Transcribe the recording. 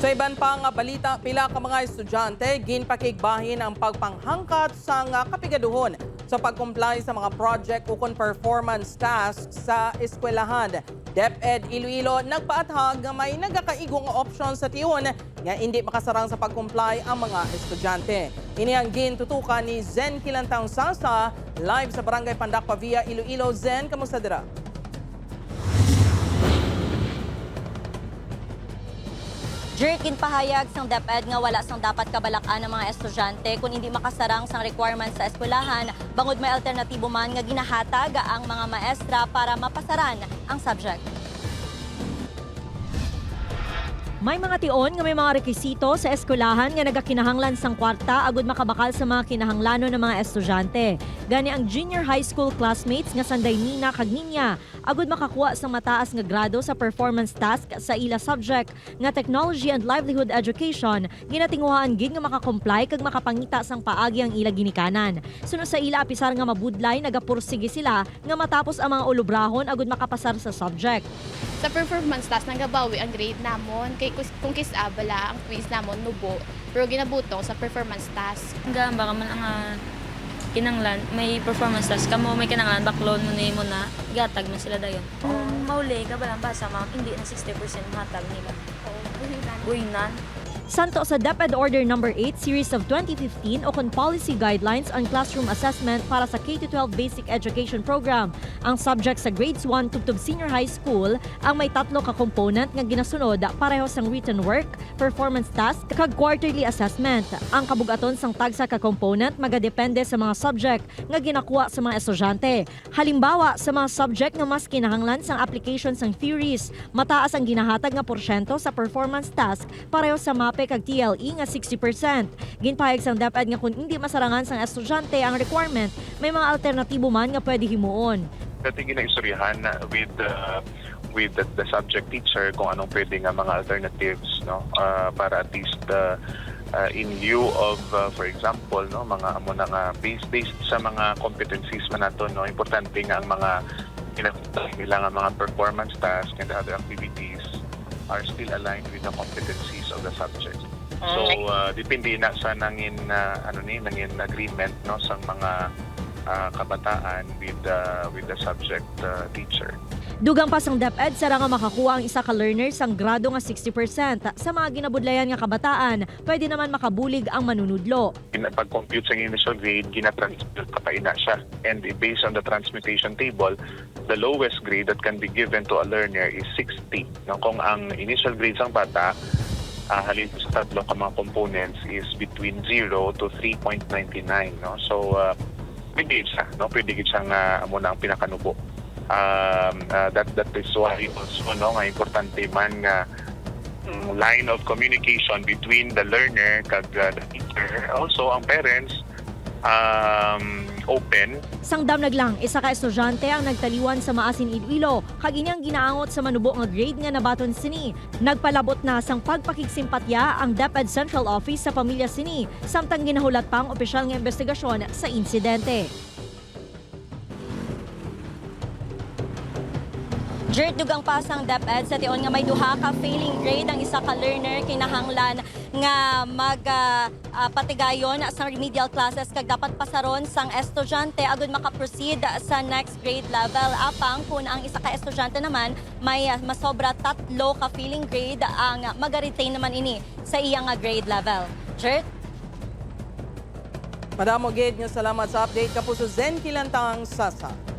Sa iban pang balita, pila ka mga estudyante ginpakigbahin ang pagpanghangkat sa kapigaduhon sa pag-comply sa mga project ukon performance tasks sa eskwelahan. DepEd Iloilo nagpaathag nga may nagakaigong option sa tiyon nga hindi makasarang sa pag-comply ang mga estudyante. Ini ang gintutukan ni Zen Kilantang Sasa live sa Barangay Pandakpa via Iloilo. Zen, kamusta dira? Jerkin pahayag sang DepEd nga wala sang dapat kabalakan ng mga estudyante kung hindi makasarang sang requirements sa eskwelahan bangod may alternatibo man nga ginahatag ang mga maestra para mapasaran ang subject. May mga tion nga may mga rekisito sa eskwelahan nga nagakinahanglan sang kwarta agud makabakal sa mga kinahanglanon ng mga estudyante. Gani ang junior high school classmates nga sanday nina kag ninya agud makakuha sang mataas nga grado sa performance task sa ila subject nga technology and livelihood education ginatinguhaan gid nga makakomply kag makapangita sang paagi ang ila ginikanan. Sunod sa ila apisar nga mabudlay nagapursige sila nga matapos ang mga ulubrahon agud makapasar sa subject. Sa performance task nagabawi ang grade namon kay kung kisabala ang quiz namon nubo pero ginabutong sa performance task. Hanggang baka man ang kinanglan may performance task kamo may kinanglan backload mo mo na gatag man sila dayon. Mauli ka ba lang basa ma hindi na 60% matag nila. Buhinan. Santo sa DepEd Order No. 8 Series of 2015 o kon Policy Guidelines on Classroom Assessment para sa K-12 Basic Education Program. Ang subject sa grades 1 tubtob senior high school ang may 3 ka component nga ginasunod pareho sang written work, performance task kag quarterly assessment. Ang kabugaton sang tagsa ka component magadepende sa mga subject nga ginakuha sa mga estudyante. Halimbawa sa mga subject nga mas kinahanglan sang application sang theories, mataas ang ginahatag nga porsyento sa performance task pareho sa MAPE kag TLE nga 60%. Ginpahayag sang DepEd nga kung hindi masarangan sang estudyante ang requirement, may mga alternatibo man nga pwede himuon. Natin ginaistoryahan with the subject teacher kung anong pwede nga mga alternatives, no, para at least in lieu of for example, no, mga amo na nga based sa mga competencies man nato, no, importante nga ang mga nila nga mga performance tasks and other activities are still aligned with the competencies of the subject. So depende na sa nangin nangin agreement, no, sa mga kabataan with the subject teacher. Dugang pa sang DepEd sara nga makakuha ang isa ka learner sang grado nga 60%. Sa mga ginabudlayan nga kabataan, pwede naman makabulig ang manunudlo. Pag-compute sa initial grade, gina-transmute pa ina siya. And based on the transmutation table, the lowest grade that can be given to a learner is 60. No, kung ang initial grade sang bata, halin sa tatlong ka mga components is between 0 to 3.99. No? So, pwede siya. No? Pwede siyang muna ang pinakanubo. That is why also, no, nga importante man nga line of communication between the learner kag the teacher. Also, ang parents open. Sang damnag lang, isa ka estudyante ang nagtaliwan sa Maasin Iloilo, kag inyang ginaangot sa manubo nga grade nga nabaton sini. Nagpalabot na sang pagpakigsimpatya ang DepEd Central Office sa pamilya sini, samtang ginahulat pang opisyal nga investigasyon sa insidente. Jert dugang pasang DepEd sa tion nga may duha ka failing grade ang isa ka learner kinahanglan nga patigayon sa remedial classes kag dapat pasaron sang estudyante agud maka-proceed sa next grade level. Apang kung ang isa ka estudyante naman may masobra 3 ka failing grade ang maga-retain naman ini sa iyang grade level. Jert? Madamo gid nga salamat sa update kapuso Zen Kilantang Sasa.